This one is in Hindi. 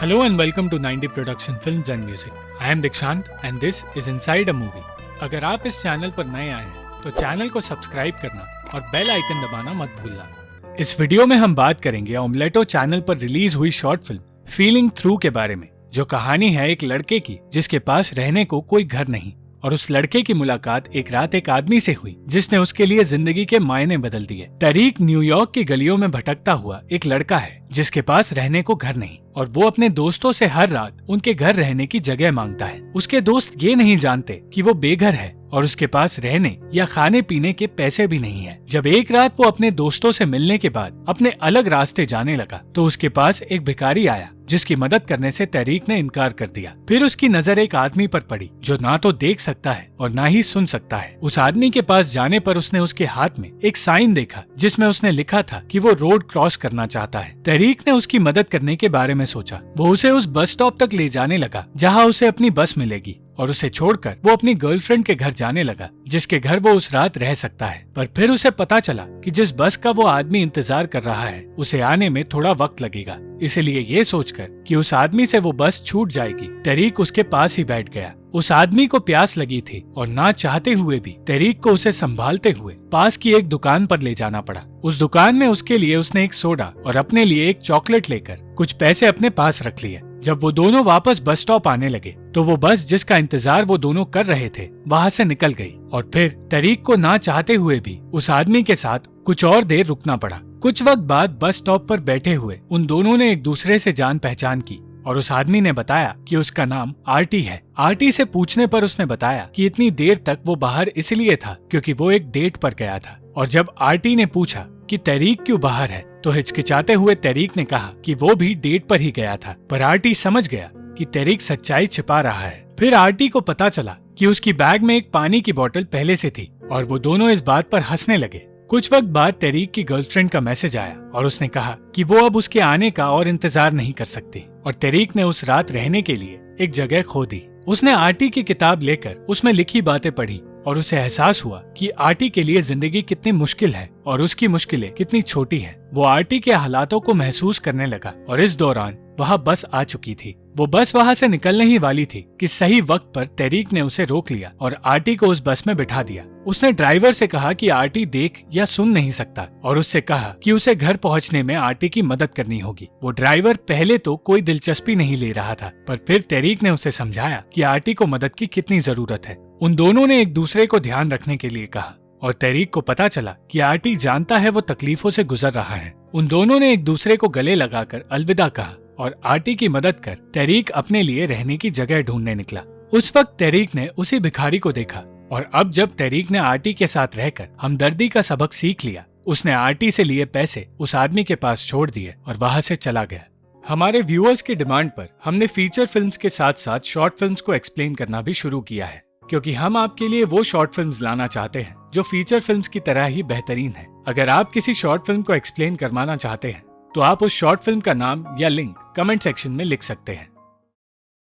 Hello and welcome to 90 Production Films and Music. I am Dikshant and this is Inside a Movie. अगर आप इस चैनल पर नए आए हैं तो चैनल को सब्सक्राइब करना और बेल आइकन दबाना मत भूलना। इस वीडियो में हम बात करेंगे ओमलेटो चैनल पर रिलीज हुई शॉर्ट फिल्म फीलिंग थ्रू के बारे में, जो कहानी है एक लड़के की जिसके पास रहने को कोई घर नहीं और उस लड़के की मुलाकात एक रात एक आदमी से हुई जिसने उसके लिए जिंदगी के मायने बदल दिए। तरीक न्यूयॉर्क की गलियों में भटकता हुआ एक लड़का है जिसके पास रहने को घर नहीं और वो अपने दोस्तों से हर रात उनके घर रहने की जगह मांगता है। उसके दोस्त ये नहीं जानते कि वो बेघर है और उसके पास रहने या खाने पीने के पैसे भी नहीं है। जब एक रात वो अपने दोस्तों से मिलने के बाद अपने अलग रास्ते जाने लगा तो उसके पास एक भिखारी आया जिसकी मदद करने से तरीक ने इनकार कर दिया। फिर उसकी नजर एक आदमी पर पड़ी जो ना तो देख सकता है और ना ही सुन सकता है। उस आदमी के पास जाने पर उसने उसके हाथ में एक साइन देखा जिसमें उसने लिखा था कि वो रोड क्रॉस करना चाहता है। तरीक ने उसकी मदद करने के बारे में सोचा। वो उसे उस बस स्टॉप तक ले जाने लगा जहाँ उसे अपनी बस मिलेगी और उसे छोड़कर वो अपनी गर्लफ्रेंड के घर जाने लगा जिसके घर वो उस रात रह सकता है। पर फिर उसे पता चला कि जिस बस का वो आदमी इंतजार कर रहा है उसे आने में थोड़ा वक्त लगेगा। इसलिए ये सोचकर कि उस आदमी से वो बस छूट जाएगी, तरीक उसके पास ही बैठ गया। उस आदमी को प्यास लगी थी और ना चाहते हुए भी तरीक को उसे संभालते हुए पास की एक दुकान पर ले जाना पड़ा। उस दुकान में उसके लिए उसने एक सोडा और अपने लिए एक चॉकलेट लेकर कुछ पैसे अपने पास रख लिए। जब वो दोनों वापस बस स्टॉप आने लगे तो वो बस जिसका इंतजार वो दोनों कर रहे थे वहाँ से निकल गई और फिर तरीक को ना चाहते हुए भी उस आदमी के साथ कुछ और देर रुकना पड़ा। कुछ वक्त बाद बस स्टॉप पर बैठे हुए उन दोनों ने एक दूसरे से जान पहचान की और उस आदमी ने बताया कि उसका नाम आरटी है। आरटी से पूछने पर उसने बताया कि इतनी देर तक वो बाहर इसलिए था क्योंकि वो एक डेट पर गया था। और जब आरटी ने पूछा कि तरीक क्यों बाहर है तो हिचकिचाते हुए तरीक ने कहा कि वो भी डेट पर ही गया था। पर आरटी समझ गया कि तरीक सच्चाई छिपा रहा है। फिर आरटी को पता चला कि उसकी बैग में एक पानी की बोतल पहले से थी और वो दोनों इस बात पर हंसने लगे। कुछ वक्त बाद तरीक की गर्लफ्रेंड का मैसेज आया और उसने कहा कि वो अब उसके आने का और इंतजार नहीं कर सकती और तरीक ने उस रात रहने के लिए एक जगह खो दी। उसने आरटी की किताब लेकर उसमें लिखी बातें पढ़ी और उसे एहसास हुआ कि आरटी के लिए जिंदगी कितनी मुश्किल है और उसकी मुश्किलें कितनी छोटी हैं। वो आरटी के हालातों को महसूस करने लगा और इस दौरान वहाँ बस आ चुकी थी। वो बस वहाँ से निकलने ही वाली थी कि सही वक्त पर तरीक ने उसे रोक लिया और आरटी को उस बस में बिठा दिया। उसने ड्राइवर से कहा कि आरटी देख या सुन नहीं सकता और उससे कहा कि उसे घर पहुँचने में आरटी की मदद करनी होगी। वो ड्राइवर पहले तो कोई दिलचस्पी नहीं ले रहा था पर फिर तरीक ने उसे समझाया कि आरटी को मदद की कितनी जरूरत है। उन दोनों ने एक दूसरे को ध्यान रखने के लिए कहा और तरीक को पता चला कि आरटी जानता है वो तकलीफों से गुजर रहा है। उन दोनों ने एक दूसरे को गले लगाकर अलविदा कहा और आरटी की मदद कर तरीक अपने लिए रहने की जगह ढूंढने निकला। उस वक्त तरीक ने उसी भिखारी को देखा और अब जब तरीक ने आरटी के साथ रहकर हमदर्दी का सबक सीख लिया, उसने आरटी से लिए पैसे उस आदमी के पास छोड़ दिए और वहां से चला गया। हमारे व्यूअर्स की डिमांड पर हमने फीचर फिल्म्स के साथ साथ शॉर्ट फिल्म्स को एक्सप्लेन करना भी शुरू किया है क्योंकि हम आपके लिए वो शॉर्ट फिल्म्स लाना चाहते हैं जो फीचर फिल्म्स की तरह ही बेहतरीन है। अगर आप किसी शॉर्ट फिल्म को एक्सप्लेन करवाना चाहते हैं तो आप उस शॉर्ट फिल्म का नाम या लिंक कमेंट सेक्शन में लिख सकते हैं।